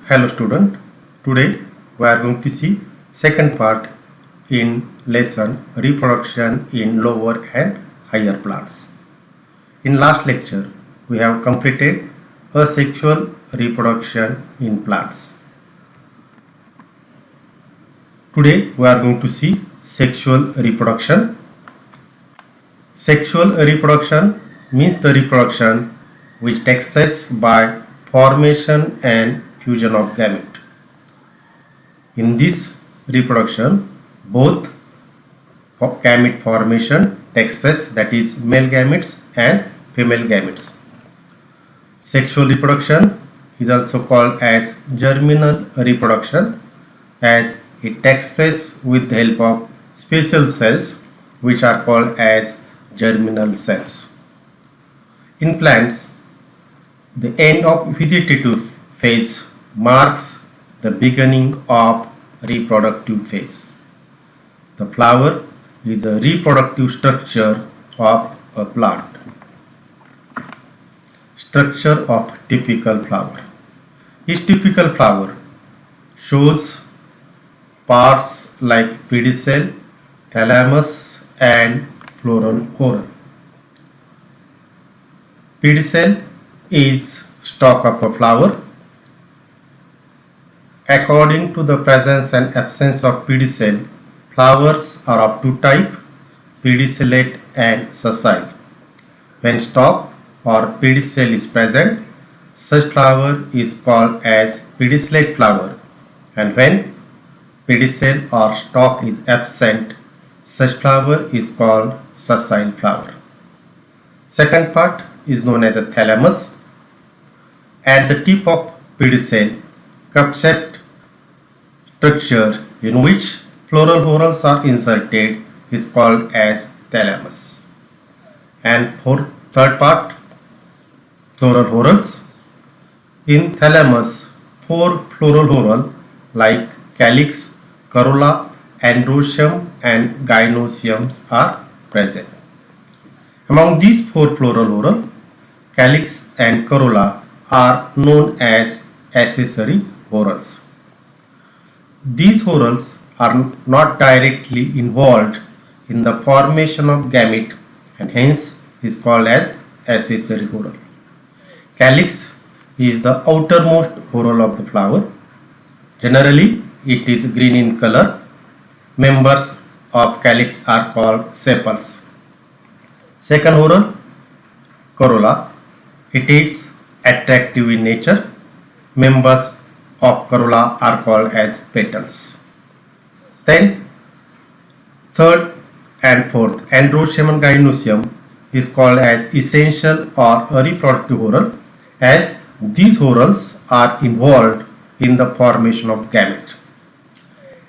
Hello student, today we are going to see second part in lesson reproduction in lower and higher plants. In last lecture we have completed asexual reproduction in plants. Today we are going to see sexual reproduction. Sexual reproduction means the reproduction which takes place by formation and fusion of gamete. In this reproduction, both gamete formation takes place, that is male gametes and female gametes. Sexual reproduction is also called as germinal reproduction, as it takes place with the help of special cells which are called as germinal cells. In plants, the end of vegetative phase marks the beginning of reproductive phase. The flower is a reproductive structure of a plant. Structure of typical flower. Each typical flower shows parts like pedicel, thalamus and floral whorl. Pedicel is stalk of a flower. According to the presence and absence of pedicel, flowers are of two types, pedicellate and sessile. When stalk or pedicel is present, such flower is called as pedicellate flower, and when pedicel or stalk is absent, such flower is called sessile flower. Second part is known as a thalamus. At the tip of pedicel, cup-shaped structure in which floral whorls are inserted is called as thalamus. And for third part, floral whorls. In thalamus, four floral whorls like calyx, corolla, androecium and gynoecium are present. Among these four floral whorls, calyx and corolla are known as accessory whorls. These whorls are not directly involved in the formation of gamete and hence is called as accessory whorl. Calyx is the outermost whorl of the flower. Generally, it is green in color. Members of calyx are called sepals. Second whorl, corolla. It is attractive in nature. Members of corolla are called as petals. Then third and fourth, androecium and gynoecium is called as essential or a reproductive whorl, as these whorls are involved in the formation of gamete.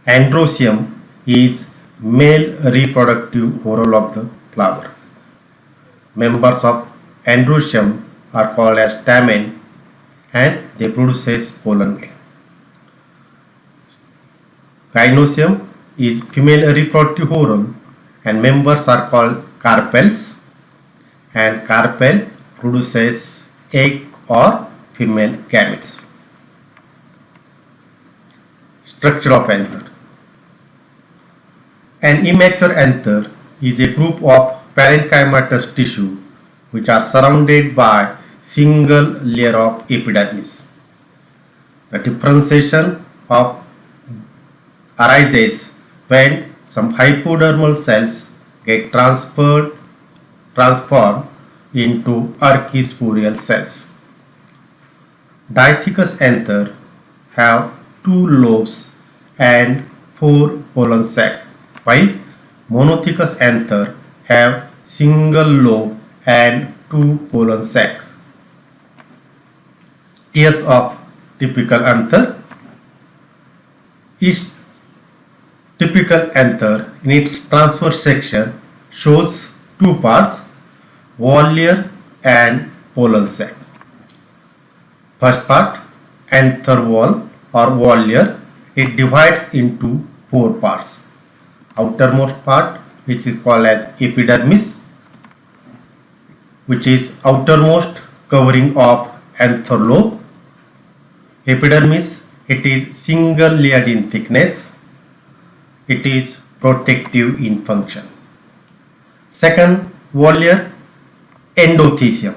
Androecium is male reproductive whorl of the flower. Members of androecium are called as stamen and they produce pollen grain. Gynoecium is female reproductive whorl and members are called carpels, and carpel produces egg or female gametes. Structure of anther. An immature anther is a group of parenchymatous tissue which are surrounded by single layer of epidermis. The differentiation of arises when some hypodermal cells get transformed into archisporial cells. Dithecous anther have two lobes and four pollen sacs, while monothecous anther have single lobe and two pollen sacs. Tiers of typical anther. Each typical anther in its transverse section shows two parts, whorl layer and pollen sac. First part, anther wall or whorl layer, it divides into four parts. Outermost part, which is called as epidermis, which is outermost covering of anther lobe. Epidermis It is single layered in thickness. It is protective in function. Second wall layer, endothecium.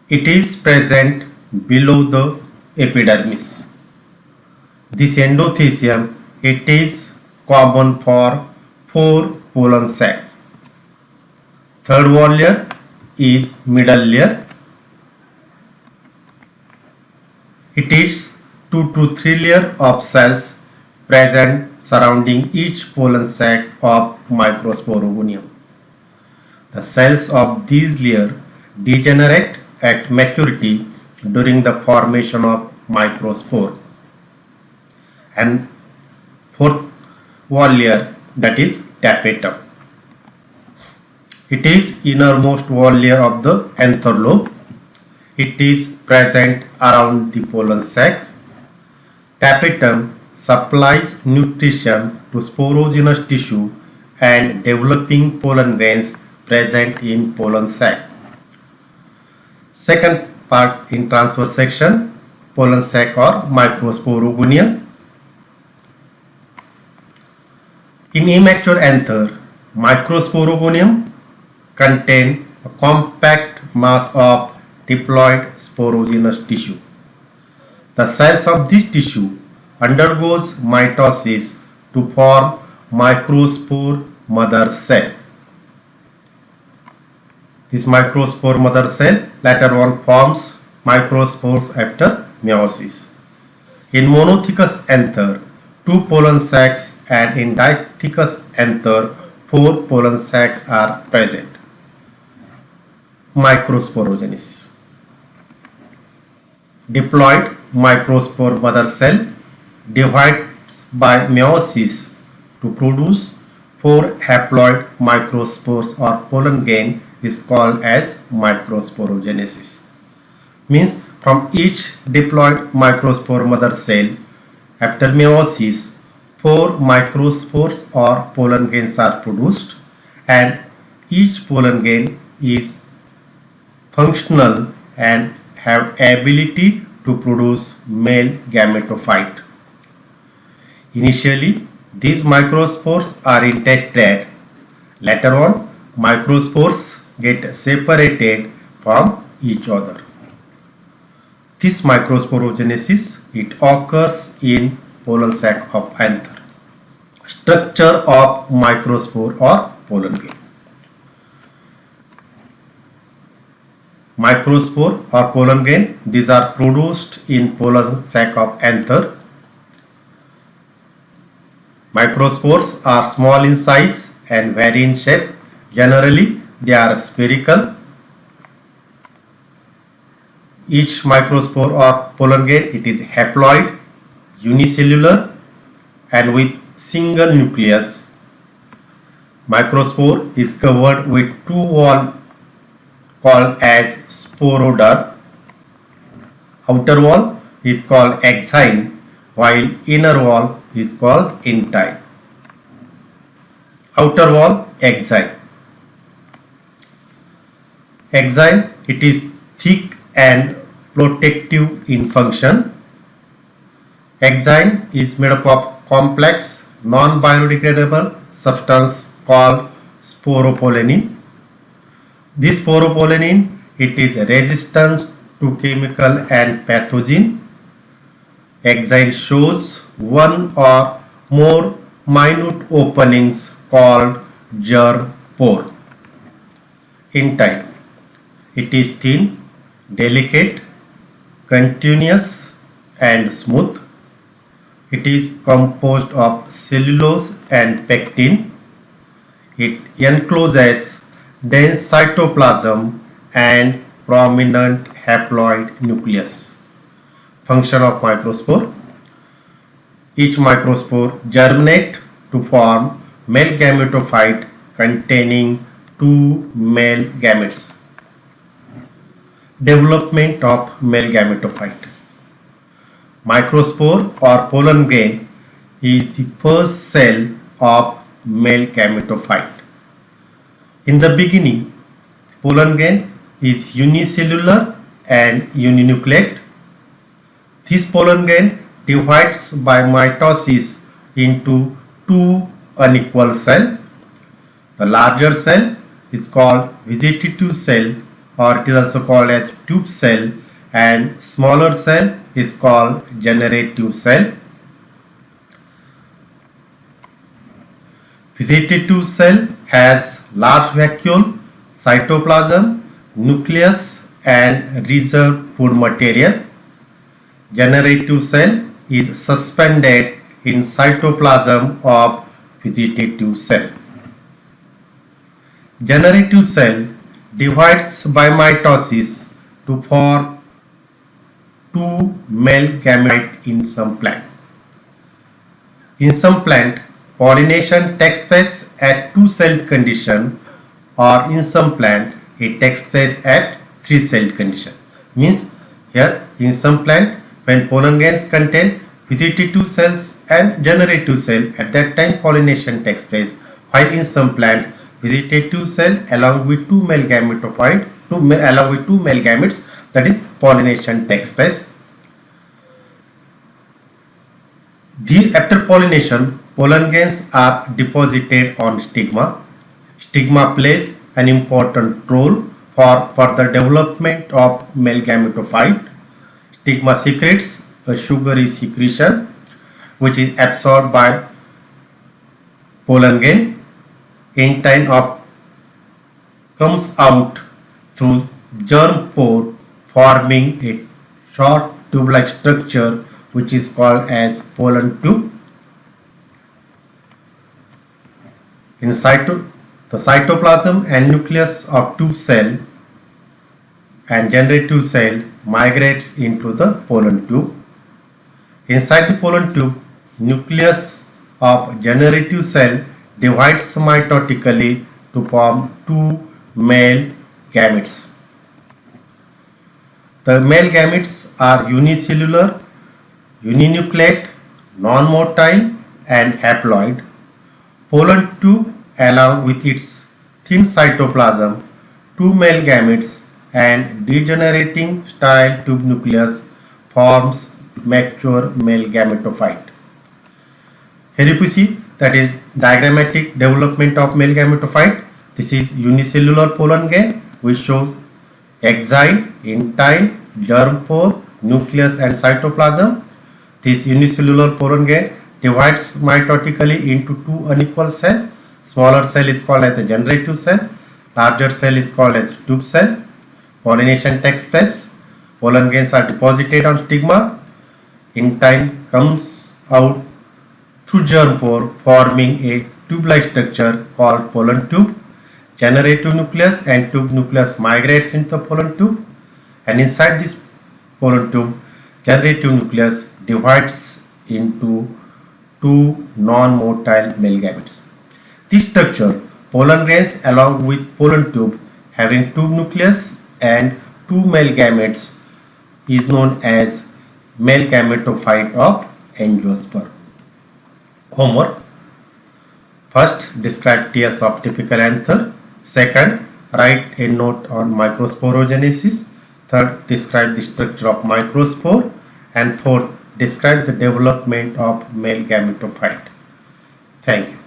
It is present below the epidermis. This endothecium, it is common for 4 pollen sac. Third wall layer is middle layer. It is 2 to 3 layer of cells present surrounding each pollen sac of Microsporogonium. The cells of these layers degenerate at maturity during the formation of microspore. And fourth wall layer, that is tapetum. It is innermost wall layer of the anther lobe. It is present around the pollen sac. Tapetum supplies nutrition to sporogenous tissue and developing pollen grains present in pollen sac. Second part in transverse section, pollen sac or Microsporogonium. In immature anther, Microsporogonium contain a compact mass of diploid sporogenous tissue. The cells of this tissue undergoes mitosis to form microspore mother cell. This microspore mother cell later on forms microspores after meiosis. In monothecous anther, 2 pollen sacs, and in dithecous anther, 4 pollen sacs are present. Microsporogenesis. Diploid microspore mother cell divides by meiosis to produce 4 haploid microspores or pollen grain is called as microsporogenesis. Means from each diploid microspore mother cell, after meiosis, 4 microspores or pollen grains are produced, and each pollen grain is functional and have ability to produce male gametophyte. Initially, these microspores are in tetrad. Later on, microspores get separated from each other. This microsporogenesis, it occurs in pollen sac of anther. Structure of microspore or pollen grain. Microspore or pollen grain, these are produced in pollen sac of anther. Microspores are small in size and vary in shape. Generally, they are spherical. Each microspore or pollen grain, it is haploid, unicellular, and with single nucleus. Microspore is covered with 2 walls called as sporoder. Outer wall is called exine, while inner wall is called intine. Outer wall, exine. Exine, it is thick and protective in function. Exine is made up of complex non-biodegradable substance called sporopollenin. This sporopollenin, it is resistant to chemical and pathogen. Exine shows 1 or more minute openings called germ pore. Intine, it is thin, delicate, continuous and smooth. It is composed of cellulose and pectin. It encloses dense cytoplasm and prominent haploid nucleus. Function of microspore. Each microspore germinate to form male gametophyte containing 2 male gametes. Development of male gametophyte. Microspore or pollen grain is the first cell of male gametophyte. In the beginning, pollen grain is unicellular and uninucleate. This pollen grain divides by mitosis into two unequal cells. The larger cell is called vegetative cell, or it is also called as tube cell, and smaller cell is called generative cell. Vegetative cell has large vacuole, cytoplasm, nucleus and reserve food material. Generative cell is suspended in cytoplasm of vegetative cell. Generative cell divides by mitosis to form two male gametes in some plant. In some plant, pollination takes place at two-celled condition, or in some plant it takes place at three-celled condition. Means here in some plant, when pollen grains contain vegetative cells and generative cell, at that time pollination takes place, while in some plant vegetative cell along with two male gametophyte along with two male gametes, that is pollination takes place. After pollination, pollen grains are deposited on stigma. Stigma plays an important role for further development of male gametophyte. Stigma secretes a sugary secretion which is absorbed by pollen grain. Intine of comes out through germ pore, forming a short tube-like structure which is called as pollen tube. The cytoplasm and nucleus of tube cell and generative cell migrates into the pollen tube. Inside the pollen tube, nucleus of generative cell divides mitotically to form two male gametes. The male gametes are unicellular, uninucleate, non-motile and haploid. Pollen tube along with its thin cytoplasm, two male gametes and degenerating sterile tube nucleus forms mature male gametophyte. Here you see that is diagrammatic development of male gametophyte. This is unicellular pollen grain which shows exile, intine, germ pore, nucleus and cytoplasm. This unicellular pollen grain divides mitotically into two unequal cells. Smaller cell is called as the generative cell, larger cell is called as tube cell. Pollination takes place. Pollen grains are deposited on stigma. Intine comes out through germ pore, forming a tube-like structure called pollen tube. Generative nucleus and tube nucleus migrates into the pollen tube, and inside this pollen tube, generative nucleus divides into two non-motile male gametes. This structure, pollen grains along with pollen tube having tube nucleus and two male gametes, is known as male gametophyte of angiosperm. Homework. First, describe TS of typical anther. Second, write a note on microsporogenesis. Third, describe the structure of microspore. And fourth, describe the development of male gametophyte. Thank you.